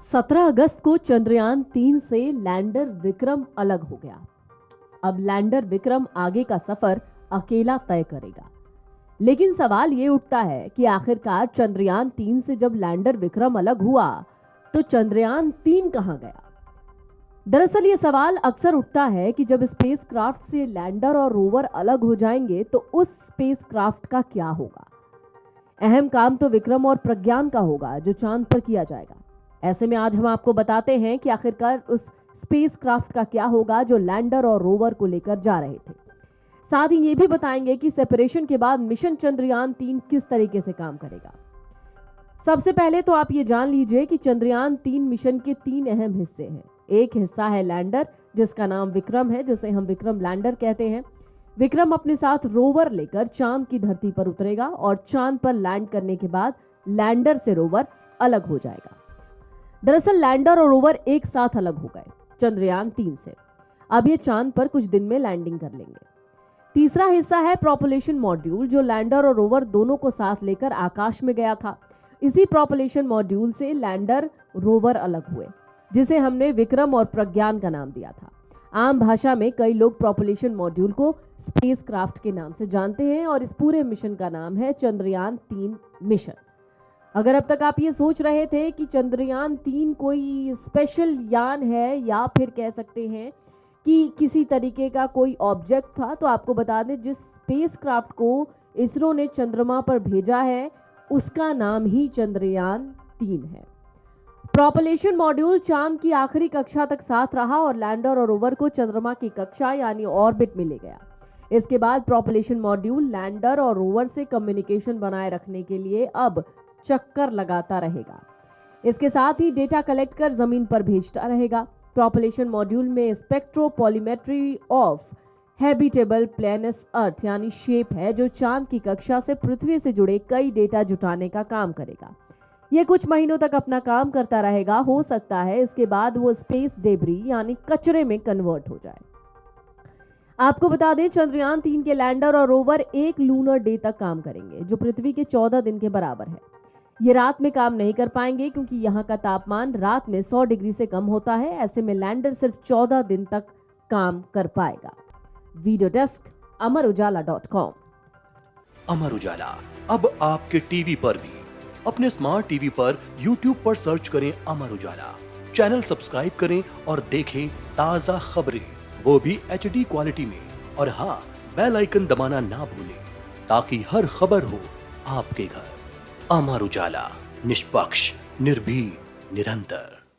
17 अगस्त को चंद्रयान 3 से लैंडर विक्रम अलग हो गया। अब लैंडर विक्रम आगे का सफर अकेला तय करेगा। लेकिन सवाल ये उठता है कि आखिरकार चंद्रयान 3 से जब लैंडर विक्रम अलग हुआ तो चंद्रयान 3 कहां गया? दरअसल ये सवाल अक्सर उठता है कि जब स्पेसक्राफ्ट से लैंडर और रोवर अलग हो जाएंगे तो उस स्पेसक्राफ्ट का क्या होगा। अहम काम तो विक्रम और प्रज्ञान का होगा जो चांद पर किया जाएगा। ऐसे में आज हम आपको बताते हैं कि आखिरकार उस स्पेसक्राफ्ट का क्या होगा जो लैंडर और रोवर को लेकर जा रहे थे। साथ ही ये भी बताएंगे कि सेपरेशन के बाद मिशन चंद्रयान 3 किस तरीके से काम करेगा। सबसे पहले तो आप ये जान लीजिए कि चंद्रयान 3 मिशन के 3 अहम हिस्से हैं। एक हिस्सा है लैंडर, जिसका नाम विक्रम है, जिसे हम विक्रम लैंडर कहते हैं। विक्रम अपने साथ रोवर लेकर चांद की धरती पर उतरेगा और चांद पर लैंड करने के बाद लैंडर से रोवर अलग हो जाएगा। दरअसल लैंडर और रोवर एक साथ अलग हो गए चंद्रयान 3 से। अब ये चांद पर कुछ दिन में लैंडिंग कर लेंगे। तीसरा हिस्सा है प्रोपल्शन मॉड्यूल, जो लैंडर और रोवर दोनों को साथ लेकर आकाश में गया था। इसी प्रोपल्शन मॉड्यूल से लैंडर रोवर अलग हुए, जिसे हमने विक्रम और प्रज्ञान का नाम दिया था। आम भाषा में कई लोग प्रोपल्शन मॉड्यूल को स्पेसक्राफ्ट के नाम से जानते हैं और इस पूरे मिशन का नाम है चंद्रयान 3 मिशन। अगर अब तक आप ये सोच रहे थे कि चंद्रयान 3 कोई स्पेशल यान है या फिर कह सकते हैं कि किसी तरीके का कोई ऑब्जेक्ट था, तो आपको बता दें जिस स्पेसक्राफ्ट को इसरो ने चंद्रमा पर भेजा है उसका नाम ही चंद्रयान 3 है। प्रोपल्शन मॉड्यूल चांद की आखिरी कक्षा तक साथ रहा और लैंडर और रोवर को चंद्रमा की कक्षा यानी ऑर्बिट में ले गया। इसके बाद प्रोपल्शन मॉड्यूल लैंडर और रोवर से कम्युनिकेशन बनाए रखने के लिए अब चक्कर लगाता रहेगा। इसके साथ ही डेटा कलेक्ट कर जमीन पर भेजता रहेगा। प्रोपल्शन मॉड्यूल में स्पेक्ट्रोपॉलीमेट्री ऑफ हैबिटेबल प्लैनेट्स अर्थ यानी शेप है, जो चांद की कक्षा से पृथ्वी से जुड़े कई डेटा जुटाने का काम करेगा। यह कुछ महीनों तक अपना काम करता रहेगा। हो सकता है इसके बाद वो स्पेस डेब्री यानी कचरे में कन्वर्ट हो जाए। आपको बता दें चंद्रयान 3 के लैंडर और रोवर एक लूनर डे तक काम करेंगे, जो पृथ्वी के 14 दिन के बराबर है। ये रात में काम नहीं कर पाएंगे क्योंकि यहाँ का तापमान रात में 100 डिग्री से कम होता है। ऐसे में लैंडर सिर्फ 14 दिन तक काम कर पाएगा। Video desk अमरउजाला.com। अमर उजाला अब आपके टीवी पर भी। अपने स्मार्ट टीवी पर YouTube पर सर्च करें अमर उजाला, चैनल सब्सक्राइब करें और देखें ताजा खबरें, वो भी HD क्वालिटी में। और हाँ, बेल आइकन दबाना ना भूलें ताकि हर खबर हो आपके घर। अमर उजाला, निष्पक्ष, निर्भीक, निरंतर।